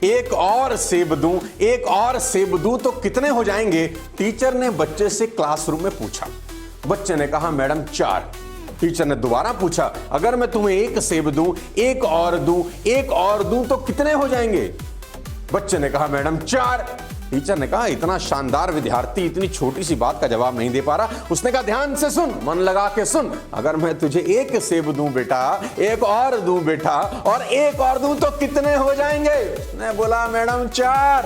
एक और सेब दूं, एक और सेब दूं तो कितने हो जाएंगे? टीचर ने बच्चे से क्लासरूम में पूछा। बच्चे ने कहा मैडम 4। टीचर ने दोबारा पूछा, अगर मैं तुम्हें एक सेब दूं, एक और दूं, एक और दूं तो कितने हो जाएंगे? बच्चे ने कहा मैडम 4। टीचर ने कहा इतना शानदार विद्यार्थी इतनी छोटी सी बात का जवाब नहीं दे पा रहा। उसने कहा ध्यान से सुन, मन लगा के सुन, अगर मैं तुझे एक सेब दूं बेटा, एक और दूं बेटा, और एक और दूं तो कितने हो जाएंगे? उसने बोला मैडम 4।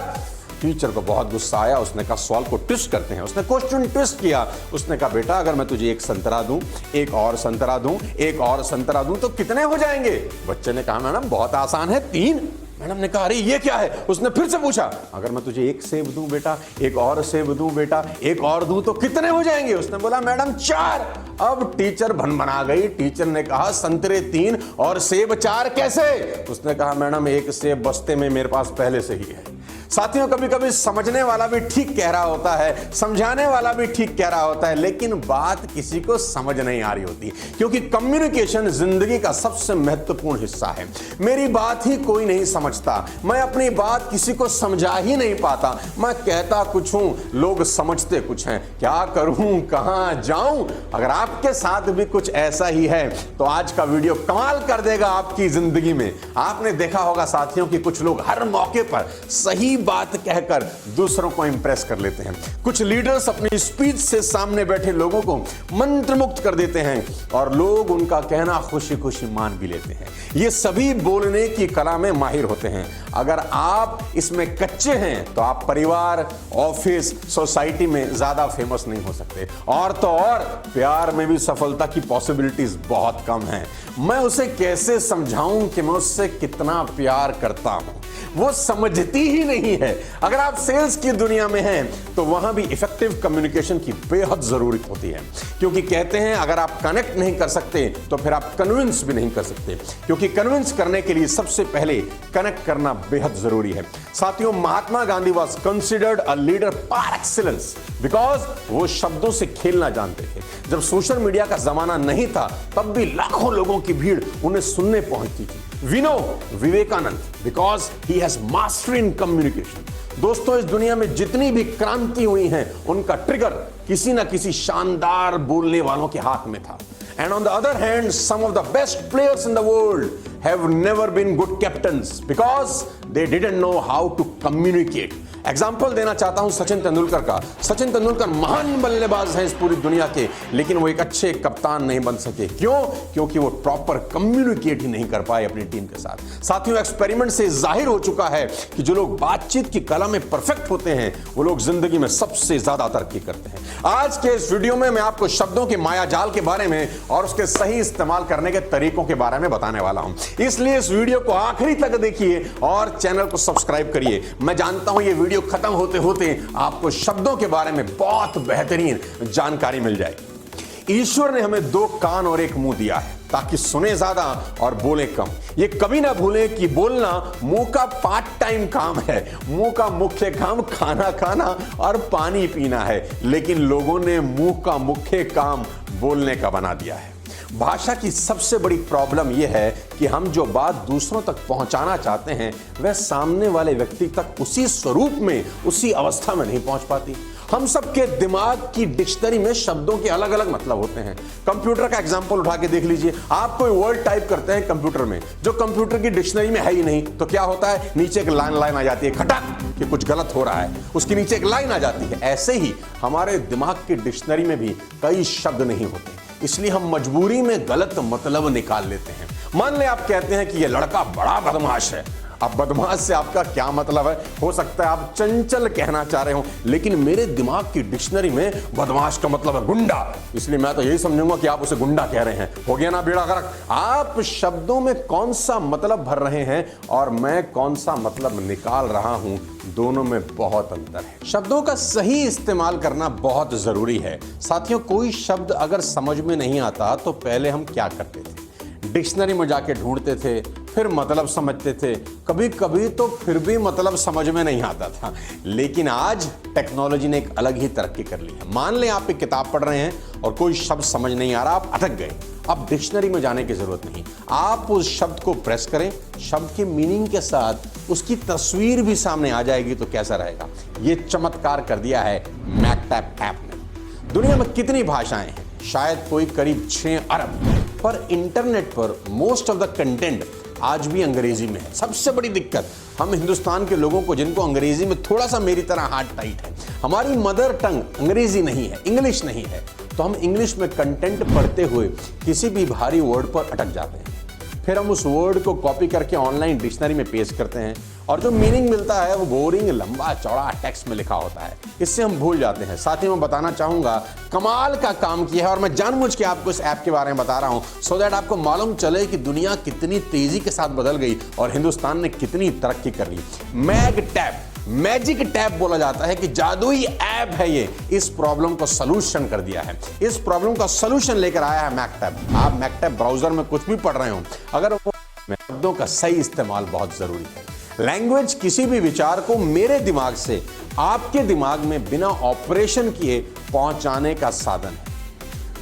टीचर को बहुत गुस्सा आया। उसने कहा सवाल को ट्विस्ट करते हैं। उसने क्वेश्चन ट्विस्ट किया। उसने कहा बेटा अगर मैं तुझे एक संतरा दूं, एक और संतरा दूं, एक और संतरा दूं तो कितने हो जाएंगे? बच्चे ने कहा मैडम बहुत आसान है, 3। मैडम ने कहा अरे ये क्या है? उसने फिर से पूछा, अगर मैं तुझे एक सेब दूं बेटा, एक और सेब दूं बेटा, एक और दूं तो कितने हो जाएंगे? उसने बोला मैडम 4। अब टीचर भनभना गई। टीचर ने कहा संतरे 3 और सेब 4 कैसे? उसने कहा मैडम एक सेब बस्ते में मेरे पास पहले से ही है। साथियों कभी कभी समझने वाला भी ठीक कह रहा होता है, समझाने वाला भी ठीक कह रहा होता है, लेकिन बात किसी को समझ नहीं आ रही होती, क्योंकि कम्युनिकेशन जिंदगी का सबसे महत्वपूर्ण हिस्सा है। मेरी बात ही कोई नहीं समझता, मैं अपनी बात किसी को समझा ही नहीं पाता, मैं कहता कुछ हूं, लोग समझते कुछ हैं, क्या करूं, कहां जाऊं? अगर आपके साथ भी कुछ ऐसा ही है तो आज का वीडियो कमाल कर देगा आपकी जिंदगी में। आपने देखा होगा साथियों कि कुछ लोग हर मौके पर सही बात कहकर दूसरों को इंप्रेस कर लेते हैं। कुछ लीडर्स अपनी स्पीच से सामने बैठे लोगों को मंत्रमुग्ध कर देते हैं और लोग उनका कहना खुशी खुशी मान भी लेते हैं। ये सभी बोलने की कला में माहिर होते हैं। अगर आप इसमें कच्चे हैं तो आप परिवार, ऑफिस, सोसाइटी में ज्यादा फेमस नहीं हो सकते, और तो और प्यार में भी सफलता की पॉसिबिलिटीज बहुत कम है। मैं उसे कैसे समझाऊं कि मैं उससे कितना प्यार करता हूं? वो समझती ही नहीं है। अगर आप सेल्स की दुनिया में हैं तो वहां भी इफेक्टिव कम्युनिकेशन की बेहद जरूरत होती है, क्योंकि कहते हैं अगर आप कनेक्ट नहीं कर सकते तो फिर आप कन्विंस भी नहीं कर सकते, क्योंकि कन्विंस करने के लिए सबसे पहले कनेक्ट करना बेहद जरूरी है। साथियों Mahatma Gandhi was considered a leader par excellence because वो शब्दों से खेलना जानते थे। जब सोशल मीडिया का जमाना नहीं था तब भी लाखों लोगों की भीड़ उन्हें सुनने पहुंचती थी। We know Vivekananda because he has mastery in communication। दोस्तों इस दुनिया में जितनी भी क्रांति हुई हैं उनका ट्रिगर किसी ना किसी शानदार बोलने वालों के हाथ में था। And on the other hand, some of the best players in the world have never been good captains because they didn't know how to communicate। Example देना चाहता हूं सचिन तेंदुलकर का। सचिन तेंदुलकर महान बल्लेबाज हैं इस पूरी दुनिया के, लेकिन वो एक अच्छे कप्तान नहीं बन सके। क्यों? क्योंकि वो प्रॉपर कम्युनिकेट ही नहीं कर पाए अपनी टीम के साथ। साथियों एक्सपेरिमेंट से जाहिर हो चुका है कि जो लोग बातचीत की कला में परफेक्ट होते हैं वो लोग जिंदगी में सबसे ज्यादा तरक्की करते हैं। आज के इस वीडियो में मैं आपको शब्दों के मायाजाल के बारे में और उसके सही इस्तेमाल करने के तरीकों के बारे में बताने वाला हूं, इसलिए इस वीडियो को आखिरी तक देखिए और चैनल को सब्सक्राइब करिए। मैं जानता हूं ये वीडियो खत्म होते होते आपको शब्दों के बारे में बहुत बेहतरीन जानकारी मिल जाएगी। ईश्वर ने हमें 2 कान और 1 मुंह दिया है ताकि सुने ज्यादा और बोले कम। ये कभी ना भूलें कि बोलना मुंह का पार्ट टाइम काम है। मुंह का मुख्य काम खाना खाना और पानी पीना है, लेकिन लोगों ने मुंह का मुख्य काम बोलने का बना दिया है। भाषा की सबसे बड़ी प्रॉब्लम यह है कि हम जो बात दूसरों तक पहुंचाना चाहते हैं वह सामने वाले व्यक्ति तक उसी स्वरूप में, उसी अवस्था में नहीं पहुंच पाती। हम सबके दिमाग की डिक्शनरी में शब्दों के अलग अलग मतलब होते हैं। कंप्यूटर का एग्जांपल उठा के देख लीजिए। आप कोई वर्ड टाइप करते हैं कंप्यूटर में, जो कंप्यूटर की डिक्शनरी में है ही नहीं, तो क्या होता है? नीचे एक लाइन आ जाती है, खटक कि कुछ गलत हो रहा है, उसके नीचे एक लाइन आ जाती है। ऐसे ही हमारे दिमाग की डिक्शनरी में भी कई शब्द नहीं होते, इसलिए हम मजबूरी में गलत मतलब निकाल लेते हैं। मान ले आप कहते हैं कि यह लड़का बड़ा बदमाश है। अब बदमाश से आपका क्या मतलब है? हो सकता है आप चंचल कहना चाह रहे हो, लेकिन मेरे दिमाग की डिक्शनरी में बदमाश का मतलब है गुंडा, इसलिए मैं तो यही समझूंगा कि आप उसे गुंडा कह रहे हैं। हो गया ना बेड़ा गर्क? आप शब्दों में कौन सा मतलब भर रहे हैं और मैं कौन सा मतलब निकाल रहा हूं, दोनों में बहुत अंतर है। शब्दों का सही इस्तेमाल करना बहुत जरूरी है। साथियों कोई शब्द अगर समझ में नहीं आता तो पहले हम क्या करते थे? डिक्शनरी में जाके ढूंढते थे, फिर मतलब समझते थे, कभी कभी तो फिर भी मतलब समझ में नहीं आता था। लेकिन आज टेक्नोलॉजी ने एक अलग ही तरक्की कर ली है। मान लें आप एक किताब पढ़ रहे हैं और कोई शब्द समझ नहीं आ रहा, आप अटक गए। अब डिक्शनरी में जाने की जरूरत नहीं, आप उस शब्द को प्रेस करें, शब्द के मीनिंग के साथ उसकी तस्वीर भी सामने आ जाएगी तो कैसा रहेगा। ये चमत्कार कर दिया है मैकटैप ऐप ने। दुनिया में कितनी भाषाएं हैं? शायद कोई करीब 6 अरब, पर इंटरनेट पर मोस्ट ऑफ द कंटेंट आज भी अंग्रेजी में है। सबसे बड़ी दिक्कत हम हिंदुस्तान के लोगों को, जिनको अंग्रेजी में थोड़ा सा मेरी तरह हाथ टाइट है, हमारी मदर टंग अंग्रेजी नहीं है, इंग्लिश नहीं है, तो हम इंग्लिश में कंटेंट पढ़ते हुए किसी भी भारी वर्ड पर अटक जाते हैं। फिर हम उस वर्ड को कॉपी करके ऑनलाइन डिक्शनरी में पेस्ट करते हैं और जो मीनिंग मिलता है वो बोरिंग, लंबा चौड़ा टेक्स्ट में लिखा होता है। इससे हम भूल जाते हैं। साथ ही मैं बताना चाहूंगा, कमाल का काम किया है और मैं जानबूझ के आपको इस ऐप के बारे में बता रहा हूं सो दैट आपको मालूम चले कि दुनिया कितनी तेजी के साथ बदल गई और हिंदुस्तान ने कितनी तरक्की कर ली। मैगटैप, मैजिक टैप बोला जाता है कि जादुई ऐप है ये। इस प्रॉब्लम को सॉल्यूशन कर दिया है, इस प्रॉब्लम का सॉल्यूशन लेकर आया है मैकटैप। आप मैकटैप ब्राउजर में कुछ भी पढ़ रहे हो, अगर वो शब्दों का सही इस्तेमाल बहुत जरूरी है। लैंग्वेज किसी भी विचार को मेरे दिमाग से आपके दिमाग में बिना ऑपरेशन किए पहुंचाने का साधन है।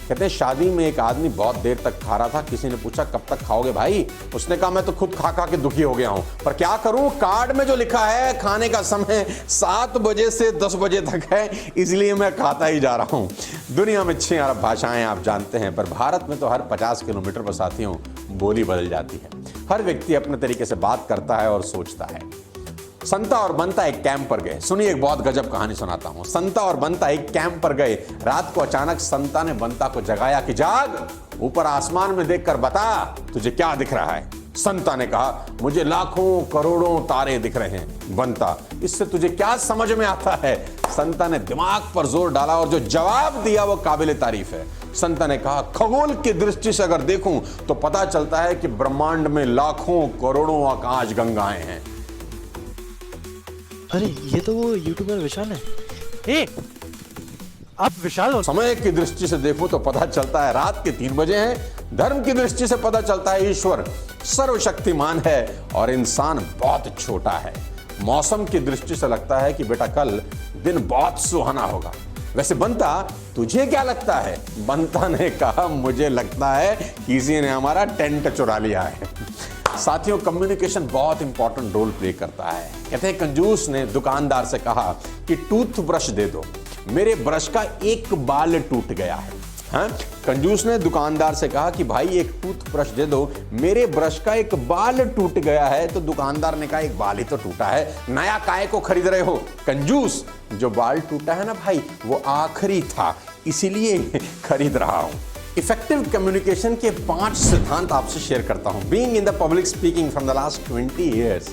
कहते हैं शादी में एक आदमी बहुत देर तक खा रहा था, किसी ने पूछा कब तक खाओगे भाई? उसने कहा मैं तो खुद खा खा के दुखी हो गया हूं, पर क्या करूं, कार्ड में जो लिखा है खाने का समय 7 बजे से 10 बजे तक है, इसलिए मैं खाता ही जा रहा हूं। दुनिया में 6 अरब भाषाएं आप जानते हैं, पर भारत में तो हर 50 किलोमीटर पर साथियों बोली बदल जाती है। हर व्यक्ति अपने तरीके से बात करता है और सोचता है। संता और बंता एक कैंप पर गए। सुनिए, एक बहुत गजब कहानी सुनाता हूं। संता और बंता एक कैंप पर गए। रात को अचानक संता ने बंता को जगाया कि जाग, ऊपर आसमान में देखकर बता तुझे क्या दिख रहा है। संता ने कहा मुझे लाखों करोड़ों तारे दिख रहे हैं। बंता, इससे तुझे क्या समझ में आता है? संता ने दिमाग पर जोर डाला और जो जवाब दिया वो काबिले तारीफ है। संता ने कहा खगोल की दृष्टि से अगर देखूं तो पता चलता है कि ब्रह्मांड में लाखों करोड़ों आकाश गंगाएं हैं। अरे ये तो वो यूट्यूबर विशाल है। ए, आप विशाल हो? समय की दृष्टि से देखो तो पता चलता है रात के 3 बजे हैं। धर्म की दृष्टि से पता चलता है ईश्वर सर्वशक्तिमान है और इंसान बहुत छोटा है। मौसम की दृष्टि से लगता है कि बेटा कल दिन बहुत सुहाना होगा। वैसे बंता, तुझे क्या लगता है? बंता ने कहा मुझे लगता है किसी ने हमारा टेंट चुरा लिया है। साथियों, कम्युनिकेशन बहुत इंपॉर्टेंट रोल प्ले करता है। कहते हैं कंजूस ने दुकानदार से कहा कि टूथब्रश दे दो, मेरे ब्रश का एक बाल टूट गया है। हाँ? कंजूस ने दुकानदार से कहा कि भाई एक टूथब्रश दे दो, मेरे ब्रश का एक बाल टूट गया है। तो दुकानदार ने कहा एक बाल ही तो टूटा है, नया काय को खरीद रहे हो? कंजूस, जो बाल टूटा है ना भाई वो आखिरी था, इसीलिए खरीद रहा हूं। इफेक्टिव कम्युनिकेशन के 5 सिद्धांत आपसे शेयर करता हूं। Being in the public speaking from the last 20 years,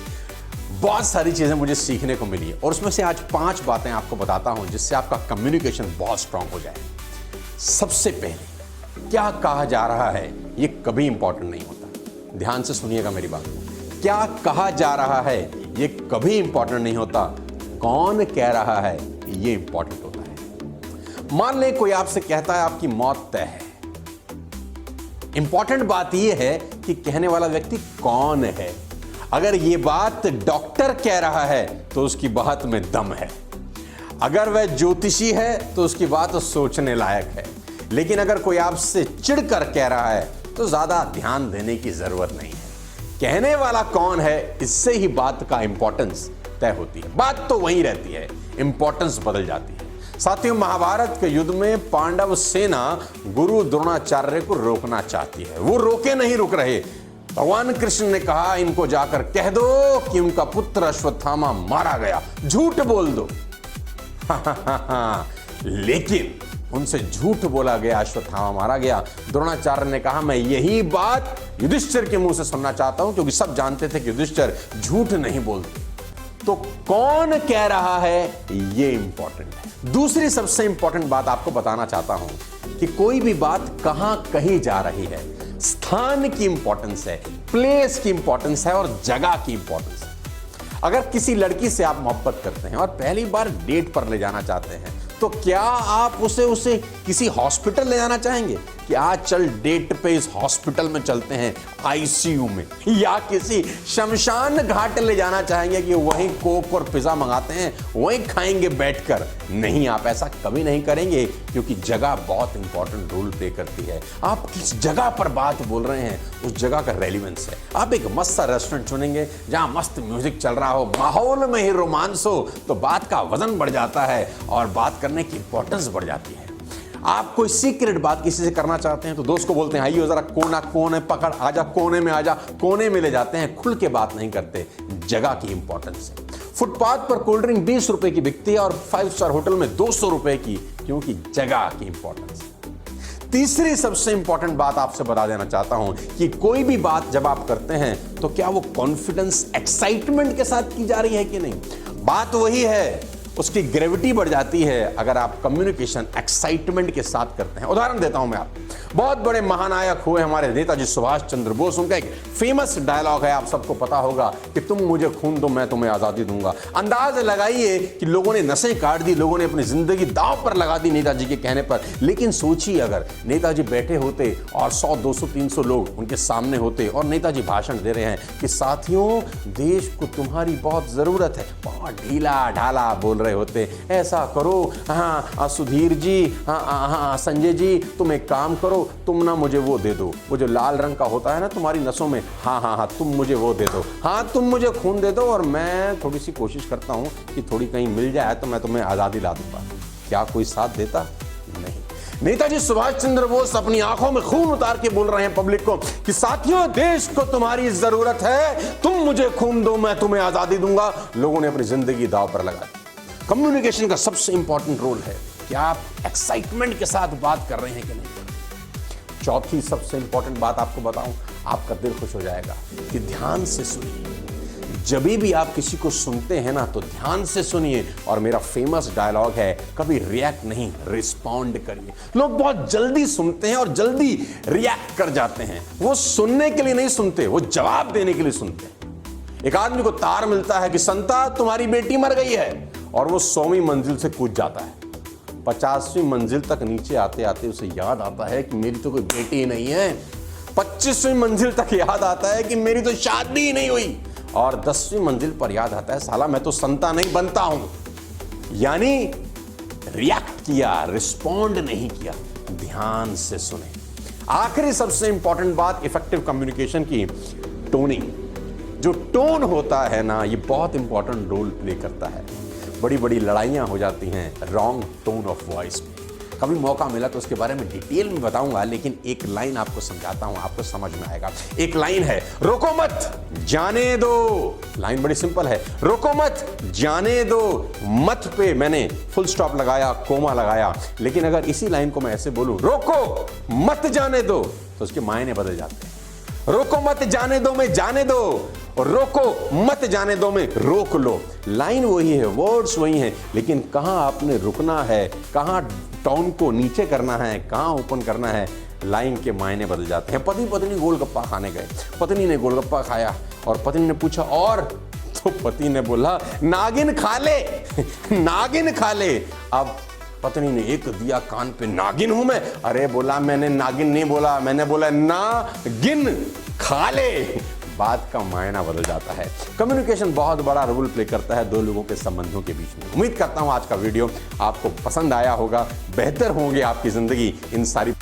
बहुत सारी चीजें मुझे सीखने को मिली है और उसमें से आज 5 बातें आपको बताता हूं जिससे आपका कम्युनिकेशन बहुत स्ट्रांग हो जाए। सबसे पहले, क्या कहा जा रहा है ये कभी इंपॉर्टेंट नहीं होता। ध्यान से सुनिएगा मेरी बात। क्या कहा जा रहा है ये कभी इंपॉर्टेंट नहीं होता, कौन कह रहा है ये इंपॉर्टेंट होता है। मान लें कोई आपसे कहता है आपकी मौत तय है। इंपॉर्टेंट बात यह है कि कहने वाला व्यक्ति कौन है। अगर यह बात डॉक्टर कह रहा है तो उसकी बात में दम है। अगर वह ज्योतिषी है तो उसकी बात सोचने लायक है। लेकिन अगर कोई आपसे चिढ़कर कह रहा है तो ज्यादा ध्यान देने की जरूरत नहीं है। कहने वाला कौन है, इससे ही बात का इंपॉर्टेंस तय होती है। बात तो वहीं रहती है, इंपॉर्टेंस बदल जाती है। साथियों, महाभारत के युद्ध में पांडव सेना गुरु द्रोणाचार्य को रोकना चाहती है। वो रोके नहीं रुक रहे। भगवान कृष्ण ने कहा इनको जाकर कह दो कि उनका पुत्र अश्वत्थामा मारा गया, झूठ बोल दो। लेकिन उनसे झूठ बोला गया, अश्वत्थामा मारा गया। द्रोणाचार्य ने कहा मैं यही बात युधिष्ठिर के मुंह से सुनना चाहता हूं, क्योंकि सब जानते थे कि युधिष्ठिर झूठ नहीं बोलते। तो कौन कह रहा है ये इंपॉर्टेंट है। दूसरी सबसे इंपॉर्टेंट बात आपको बताना चाहता हूं कि कोई भी बात कहां कही जा रही है। स्थान की इंपॉर्टेंस है, प्लेस की इंपॉर्टेंस है और जगह की इंपॉर्टेंस है। अगर किसी लड़की से आप मोहब्बत करते हैं और पहली बार डेट पर ले जाना चाहते हैं तो क्या आप उसे किसी हॉस्पिटल ले जाना चाहेंगे कि आज चल डेट पे इस हॉस्पिटल में चलते हैं, आईसीयू में, या किसी शमशान घाट ले जाना चाहेंगे कि वहीं कोक और पिज्जा मंगाते हैं, वहीं खाएंगे बैठकर। नहीं, आप ऐसा कभी नहीं करेंगे, क्योंकि जगह बहुत इंपॉर्टेंट रोल प्ले करती है। आप किस जगह पर बात बोल रहे हैं, उस जगह का रेलिवेंस है। आप एक मस्त सा रेस्टोरेंट चुनेंगे जहां मस्त म्यूजिक चल रहा हो, माहौल में ही रोमांस हो, तो बात का वजन बढ़ जाता है और बात करने की इंपॉर्टेंस बढ़ जाती है। आप कोई सीक्रेट बात किसी से करना चाहते हैं तो दोस्त को बोलते हैं आइए जरा कोना कोने पकड़, आजा कोने में, आजा कोने में ले जाते हैं, खुल के बात नहीं करते। जगह की इंपॉर्टेंस है। फुटपाथ पर कोल्ड ड्रिंक 20 रुपए की बिकती है और 5 स्टार होटल में 200 रुपए की, क्योंकि जगह की इंपॉर्टेंस है। तीसरी सबसे इंपॉर्टेंट बात आपसे बता देना चाहता हूं कि कोई भी बात जब आप करते हैं तो क्या वो कॉन्फिडेंस, एक्साइटमेंट के साथ की जा रही है कि नहीं। बात वही है, उसकी ग्रेविटी बढ़ जाती है अगर आप कम्युनिकेशन एक्साइटमेंट के साथ करते हैं। उदाहरण देता हूं मैं आपको। बहुत बड़े महानायक हुए हमारे नेताजी सुभाष चंद्र बोस। उनका एक फेमस डायलॉग है, आप सबको पता होगा, कि तुम मुझे खून दो मैं तुम्हें आजादी दूंगा। अंदाज लगाइए कि लोगों ने नसें काट दी, लोगों ने अपनी जिंदगी दांव पर लगा दी नेताजी के कहने पर। लेकिन सोचिए अगर नेताजी बैठे होते और 100, 200, 300 लोग उनके सामने होते और नेताजी भाषण दे रहे हैं कि साथियों देश को तुम्हारी बहुत जरूरत है, बहुत ढीला ढाला बोल रहे होते, ऐसा करो, हाँ सुधीर जी, हाँ संजय जी, तुम एक काम करो, तुम ना मुझे वो दे दो, वो जो लाल रंग का होता है ना तुम्हारी नसों में, हाँ तुम मुझे वो दे दो, हाँ तुम मुझे खून दे दो और मैं थोड़ी सी कोशिश करता हूं कि थोड़ी कहीं मिल जाए तो मैं तुम्हें आजादी ला दूंगा। क्या कोई साथ देता? नहीं। नेताजी सुभाष चंद्र बोस अपनी आंखों में खून उतार के बोल रहे हैं पब्लिक को कि साथियों देश को तुम्हारी जरूरत है, तुम मुझे खून दो मैं तुम्हें आजादी दूंगा। लोगों ने अपनी जिंदगी दांव पर लगा दी। कम्युनिकेशन का सबसे इंपॉर्टेंट रोल है कि आप एक्साइटमेंट के साथ बात कर रहे हैं कि नहीं। चौथी सबसे इंपॉर्टेंट बात आपको बताऊं, आपका दिल खुश हो जाएगा कि ध्यान से सुनिए। जब भी आप किसी को सुनते हैं ना तो ध्यान से सुनिए। और मेरा फेमस डायलॉग है, कभी रिएक्ट नहीं, रिस्पॉन्ड करिए। लोग बहुत जल्दी सुनते हैं और जल्दी रिएक्ट कर जाते हैं। वो सुनने के लिए नहीं सुनते, वो जवाब देने के लिए सुनते हैं। एक आदमी को तार मिलता है कि संता तुम्हारी बेटी मर गई है, और वो 100वीं मंजिल से कूद जाता है। 50वीं मंजिल तक नीचे आते आते उसे याद आता है कि मेरी तो कोई बेटी ही नहीं है। 25वीं मंजिल तक याद आता है कि मेरी तो शादी ही नहीं हुई। और 10वीं मंजिल पर याद आता है साला मैं तो संता नहीं बनता हूं। यानी रिएक्ट किया, रिस्पॉन्ड नहीं किया, ध्यान से सुने। आखिरी सबसे इंपॉर्टेंट बात इफेक्टिव कम्युनिकेशन की, टोनिंग। जो टोन होता है ना, ये बहुत इंपॉर्टेंट रोल प्ले करता है। बड़ी बड़ी लड़ाइयां हो जाती हैं रॉन्ग टोन ऑफ वॉइस में। कभी मौका मिला तो उसके बारे में डिटेल में बताऊंगा, लेकिन एक लाइन आपको समझाता हूं, आपको समझ में आएगा। एक लाइन है, रोको मत जाने दो। लाइन बड़ी सिंपल है, रोको मत जाने दो। मत पे मैंने फुल स्टॉप लगाया, कोमा लगाया। लेकिन अगर इसी लाइन को मैं ऐसे बोलूं, रोको मत जाने दो, तो उसके मायने बदल जाते हैं। रोको मत जाने दो में जाने दो, और रोको मत जाने दो में रोक लो। लाइन वही है, वर्ड्स वही हैं, लेकिन कहां आपने रुकना है, कहां टोन को नीचे करना है, कहां ओपन करना है, लाइन के मायने बदल जाते हैं। पति पत्नी गोलगप्पा खाने गए। पत्नी ने गोलगप्पा खाया और पत्नी ने पूछा और, तो पति ने बोला नागिन खा ले नागिन खा ले। अब पत्नी ने एक दिया कान पे, नागिन हूं मैं? अरे बोला मैंने नागिन नहीं बोला, मैंने बोला नागिन खा ले। बात का मायना बदल जाता है। कम्युनिकेशन बहुत बड़ा रोल प्ले करता है दो लोगों के संबंधों के बीच में। उम्मीद करता हूं आज का वीडियो आपको पसंद आया होगा, बेहतर होंगे आपकी जिंदगी इन सारी